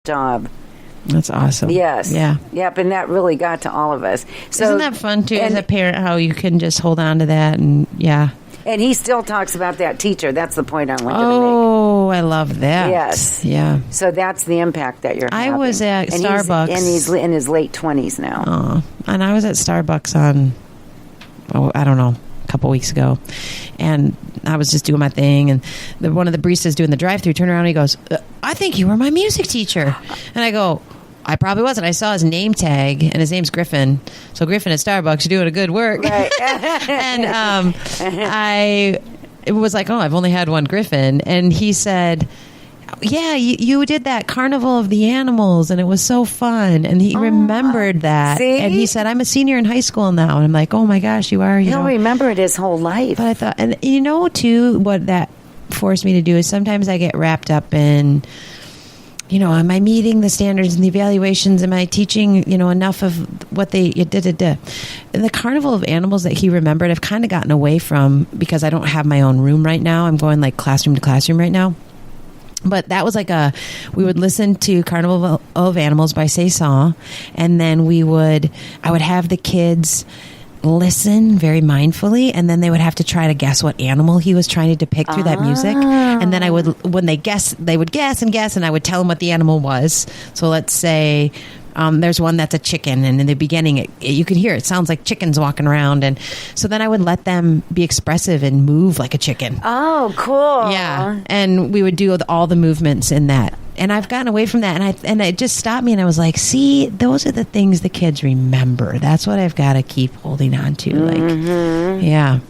job. That's awesome. Yes. Yeah. Yep, and that really got to all of us. So, isn't that fun, too, as a parent, how you can just hold on to that and, And he still talks about that teacher. That's the point I wanted to make. Oh, I love that. Yes. Yeah. So that's the impact that you're having. I was at Starbucks. And he's in his late 20s now. Oh, and I was at Starbucks I don't know, a couple weeks ago. And I was just doing my thing. And one of the baristas doing the drive-thru turned around and he goes, I think you were my music teacher. And I go, I probably wasn't. I saw his name tag, and his name's Griffin. So Griffin at Starbucks, you're doing a good work. Right. And I was like, I've only had one Griffin. And he said, yeah, you did that Carnival of the Animals, and it was so fun. And he remembered that. See? And he said, I'm a senior in high school now. And I'm like, oh, my gosh, you are. He'll remember it his whole life. But I thought, and too, what that forced me to do is sometimes I get wrapped up in, am I meeting the standards and the evaluations? Am I teaching, enough of what they did? And the Carnival of Animals that he remembered, I've kind of gotten away from because I don't have my own room right now. I'm going like classroom to classroom right now. But that was we would listen to Carnival of Animals by Saison, and then I would have the kids listen very mindfully, and then they would have to try to guess what animal he was trying to depict through that music. And then when they would guess and guess, and I would tell them what the animal was. So let's say there's one that's a chicken, and in the beginning you could hear it sounds like chickens walking around, and so then I would let them be expressive and move like a chicken. Oh, cool. Yeah, and we would do all the movements in that. And I've gotten away from that, and it just stopped me, and I was like, see, those are the things the kids remember. That's what I've got to keep holding on to. Yeah.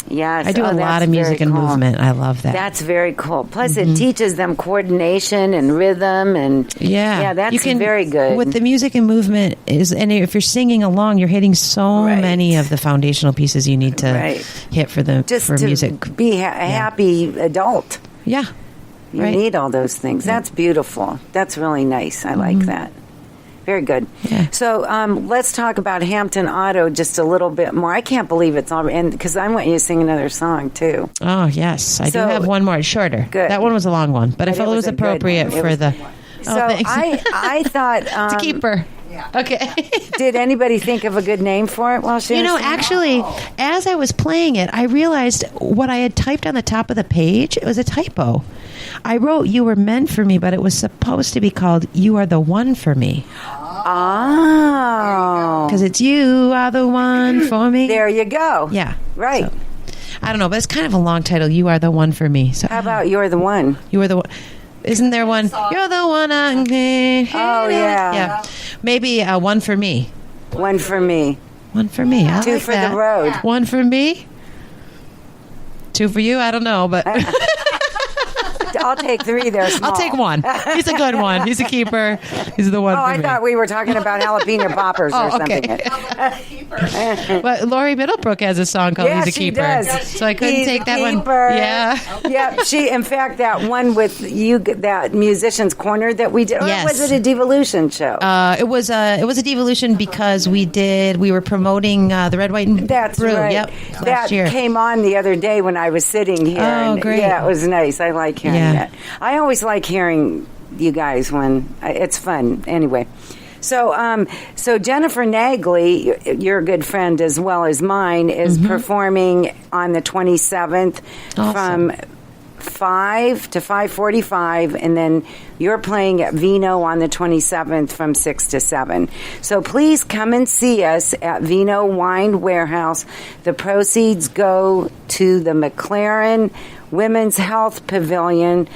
Yes. I do a lot of music and movement. I love that. That's very cool. Plus, it teaches them coordination and rhythm, and that's very good. With the music and movement and if you're singing along, you're hitting so many of the foundational pieces you need to hit for music. Be a happy adult. Yeah. You need all those things. That's beautiful. That's really nice. I like that. Very good. Yeah. So let's talk about Hampton Auto just a little bit more. I can't believe it's all, and because I want you to sing another song too. Oh yes, I do have one more. It's shorter. Good. That one was a long one, but I felt it was appropriate for the. So I thought it's a keeper. Yeah. Okay. Did anybody think of a good name for it while she was singing? Actually, as I was playing it, I realized what I had typed on the top of the page, it was a typo. I wrote, "You were meant for me," but it was supposed to be called, "You are the one for me." Oh. Because it's "You are the one for me." There you go. Yeah. Right. So, I don't know, but it's kind of a long title, "You are the one for me." So how about "You're the one"? You are the one. Isn't there one? You're the one I need. Oh, yeah. Yeah. Maybe one for me. One for me. One for me. I Two like for that. the road. One for me. Two for you? I don't know, but... I'll take three. They're small. I'll take one. He's a good one. He's a keeper. He's the one. Oh, I thought we were talking about jalapeno poppers or something. But Lori Middlebrook has a song called "He's a Keeper." Does. So I couldn't take that keeper. one. Yeah. Yeah. In fact, that one with you, that Musician's Corner that we did. Yes. Or was it a Divalution show? It was a Divalution because we were promoting the Red, White, and That's Blue. right. Yep. That came on the other day when I was sitting here. Oh, great. Yeah, it was nice. I like hearing that. I always like hearing you guys when it's fun. Anyway. So Jennifer Nagley, your good friend as well as mine, is performing on the 27th from 5 to 5:45, and then you're playing at Vino on the 27th from 6 to 7. So please come and see us at Vino Wine Warehouse. The proceeds go to the McLaren Women's Health Pavilion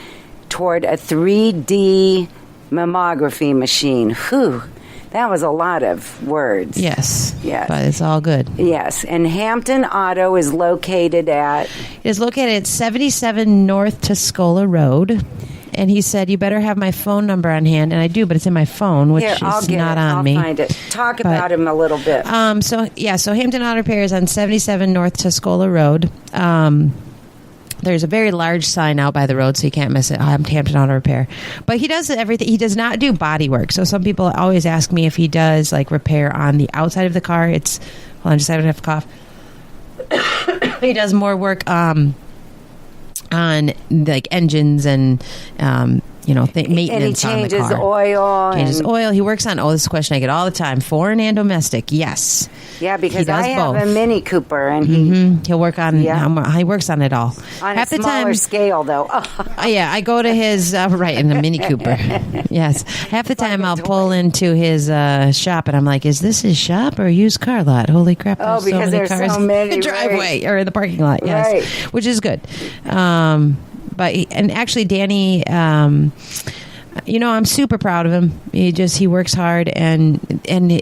toward a 3D mammography machine. Whew. That was a lot of words. Yes. Yes. But it's all good. Yes. And Hampton Auto is located at? It is located at 77 North Tuscola Road. And he said, "You better have my phone number on hand." And I do, but it's in my phone, which is not on me. I'll find it. Talk about him a little bit. So Hampton Auto Repair is on 77 North Tuscola Road. There's a very large sign out by the road, so you can't miss it. Hampton Auto Repair. But he does everything. He does not do body work. So some people always ask me if he does like repair on the outside of the car. Hold on, just I don't have to cough. He does more work on like engines and maintenance on the car. And he changes oil. Changes oil. He works on, this is a question I get all the time, foreign and domestic. Yes. Yeah, because I have both. a Mini Cooper, and he'll work on, he works on it all. On half a smaller scale, though. Yeah, I go to his, in the Mini Cooper. Yes. Half the time I'll pull into his shop, and I'm like, is this his shop or a used car lot? Holy crap, because so many there's cars so many, in the driveway or in the parking lot. Yes. Right. Which is good. And actually, Danny, I'm super proud of him. He works hard, and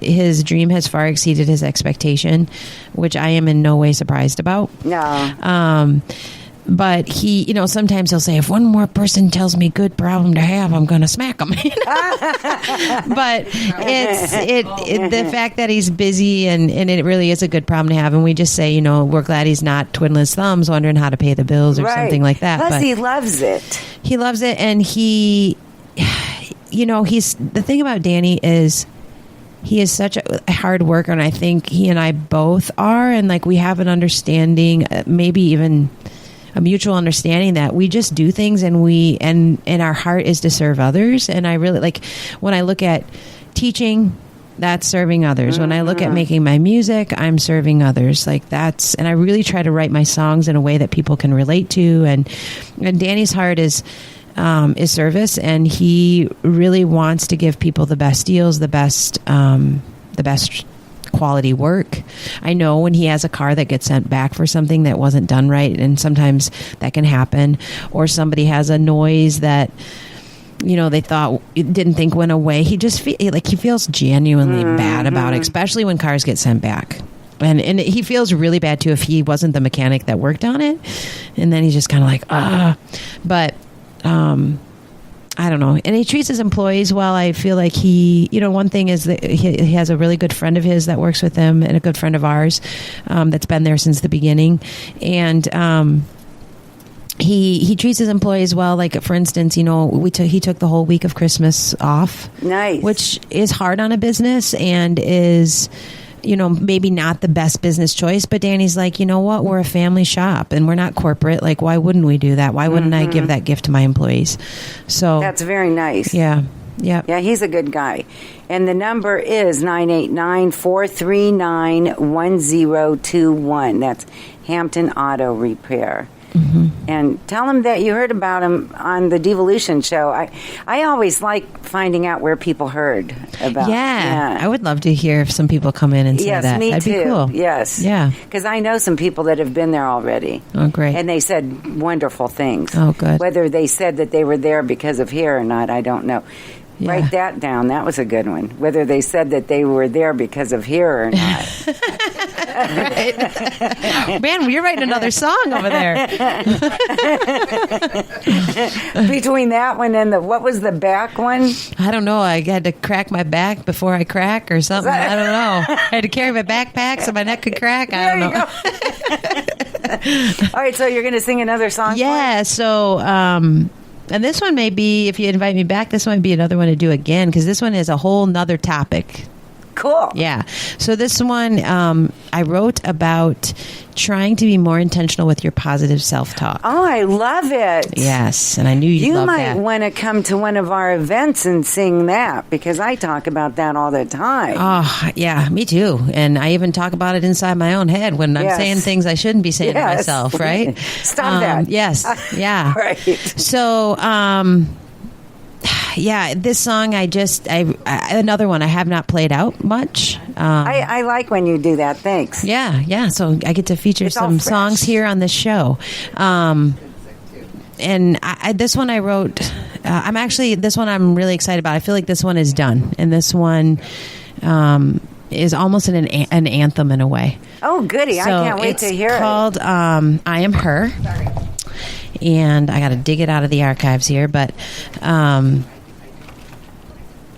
his dream has far exceeded his expectation, which I am in no way surprised about. No. But he, sometimes he'll say, if one more person tells me good problem to have, I'm going to smack him. But it's the fact that he's busy, and it really is a good problem to have. And we just say, we're glad he's not twiddling his thumbs, wondering how to pay the bills or something like that. Plus, he loves it. He loves it. And he's the thing about Danny is he is such a hard worker. And I think he and I both are. And we have an understanding, maybe even a mutual understanding that we just do things and our heart is to serve others. And I really when I look at teaching, that's serving others. When I look at making my music, I'm serving others. And I really try to write my songs in a way that people can relate to. And Danny's heart is service, and he really wants to give people the best deals, the best quality work. I know when he has a car that gets sent back for something that wasn't done right, and sometimes that can happen, or somebody has a noise that they didn't think went away. He just he feels genuinely bad about it, especially when cars get sent back. And he feels really bad too if he wasn't the mechanic that worked on it, and then he's just kind of but I don't know. And he treats his employees well. I feel like one thing is that he has a really good friend of his that works with him, and a good friend of ours that's been there since the beginning. And he treats his employees well. For instance, he took the whole week of Christmas off. Nice. Which is hard on a business and is maybe not the best business choice, but Danny's like, you know what? We're a family shop and we're not corporate. Why wouldn't we do that? Why wouldn't I give that gift to my employees? So that's very nice. Yeah. Yeah. Yeah, he's a good guy. And the number is 989-439-1021. That's Hampton Auto Repair. And tell him that you heard about him on the Divalution show. I always like finding out where people heard about. Yeah, I would love to hear if some people come in and say that. Me That'd too. be cool. Yes. Yeah. Because I know some people that have been there already. Oh, great. And they said wonderful things. Oh, good. Whether they said that they were there because of hair or not, I don't know. Yeah. Write that down. That was a good one. Whether they said that they were there because of hair or not. Man, you're writing another song over there. Between that one and what was the back one? I don't know. I had to crack my back before I crack or something. I don't know. I had to carry my backpack so my neck could crack. I don't know. All right, so you're going to sing another song? Yeah, so... and this one may be, if you invite me back, this might be another one to do again, because this one is a whole nother topic. Cool. Yeah. So this one, I wrote about trying to be more intentional with your positive self-talk. Oh, I love it. Yes, and I knew you'd love that. You might want to come to one of our events and sing that, because I talk about that all the time. Oh, yeah, me too. And I even talk about it inside my own head when I'm saying things I shouldn't be saying to myself, right? Stop that. Yes, yeah. Right. So, yeah, this song, I another one I have not played out much. I like when you do that. Thanks. Yeah. So I get to feature some songs here on this show. And this one I wrote, this one I'm really excited about. I feel like this one is done. And this one is almost an anthem in a way. Oh, goody. So I can't wait to hear it. It's called I Am Her. And I got to dig it out of the archives here, but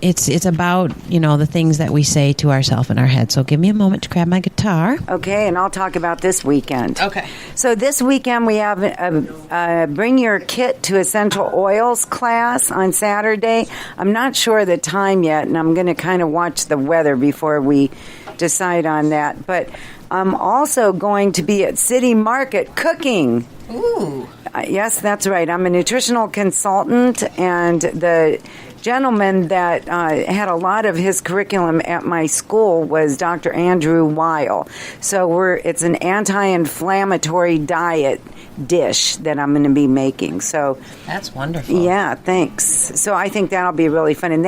it's about, the things that we say to ourselves in our head. So give me a moment to grab my guitar. Okay, and I'll talk about this weekend. Okay. So this weekend we have a Bring Your Kit to Essential Oils class on Saturday. I'm not sure the time yet, and I'm going to kind of watch the weather before we decide on that. But I'm also going to be at City Market cooking. Ooh. Yes, that's right. I'm a nutritional consultant, and the gentleman that had a lot of his curriculum at my school was Dr. Andrew Weil. So it's an anti-inflammatory diet dish that I'm going to be making. So that's wonderful. Yeah, thanks. So I think that'll be really fun. And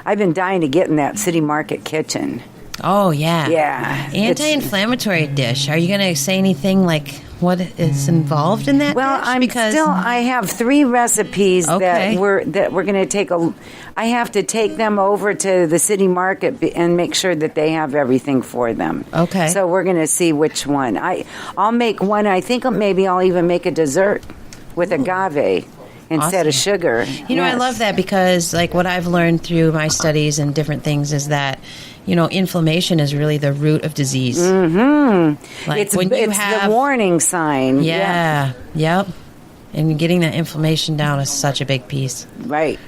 I've been dying to get in that City Market kitchen. Oh, yeah. Yeah. Anti-inflammatory dish. Are you going to say anything like what is involved in that dish? I have 3 recipes that we're going to take I have to take them over to the City Market and make sure that they have everything for them. Okay. So we're going to see which one. I'll make one. I think maybe I'll even make a dessert with agave instead of sugar. I love that because like what I've learned through my studies and different things is that inflammation is really the root of disease. Mm-hmm. Like it's the warning sign. Yeah. Yep. And getting that inflammation down is such a big piece. Right.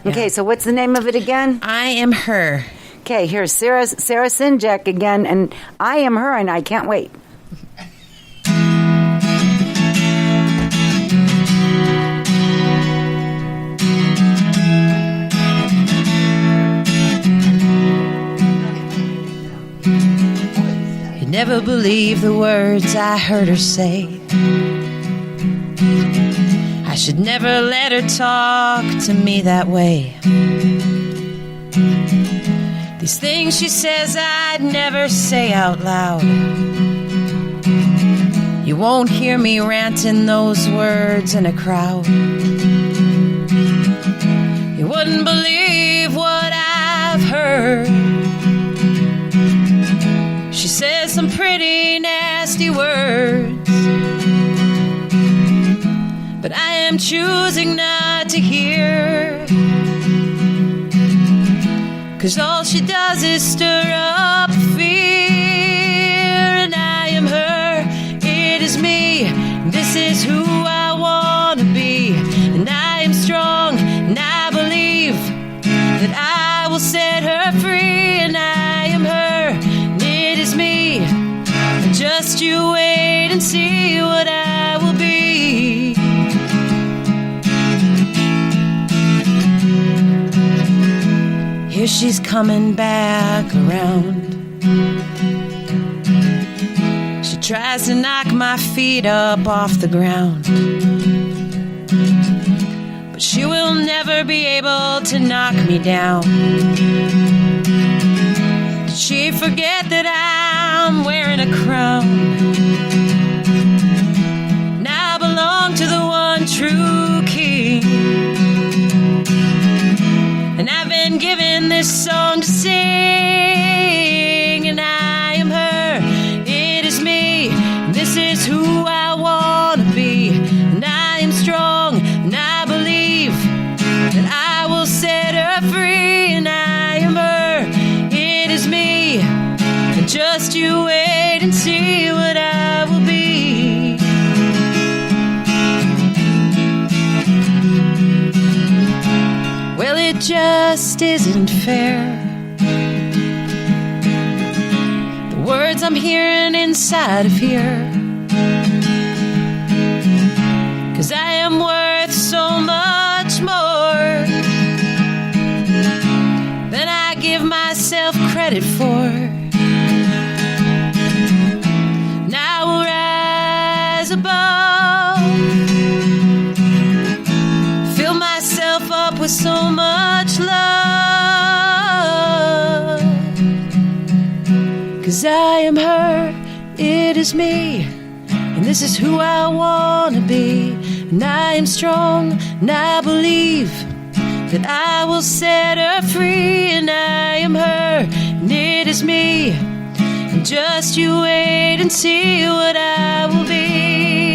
Yeah. Okay, so what's the name of it again? I Am Her. Okay, here's Sarah SCHINGECK again, and I Am Her, and I can't wait. Never believe the words I heard her say. I should never let her talk to me that way. These things she says I'd never say out loud. You won't hear me ranting those words in a crowd. You wouldn't believe what I've heard. She says some pretty nasty words, but I am choosing not to hear. 'Cause all she does is stir up fear. And I am her, it is me, this is who I want to be. And I am strong, and I believe that I will set her free. And I am her, me. Just you wait and see what I will be. Here she's coming back around. She tries to knock my feet up off the ground, but she will never be able to knock me down. Did she forget that I'm wearing a crown? Now I belong to the one true king, and I've been given this song to sing. And I am her, it is me, this is who I want to be. And I am strong, and I believe that I will set her free. And I am her, it is me, just you wait and see what I will be. Well, it just isn't fair, the words I'm hearing inside of here. 'Cause I am worth so much more than I give myself credit for. Above, fill myself up with so much love. 'Cause I am her, it is me, and this is who I want to be. And I am strong, and I believe that I will set her free. And I am her, and it is me, and just you wait and see what I will be.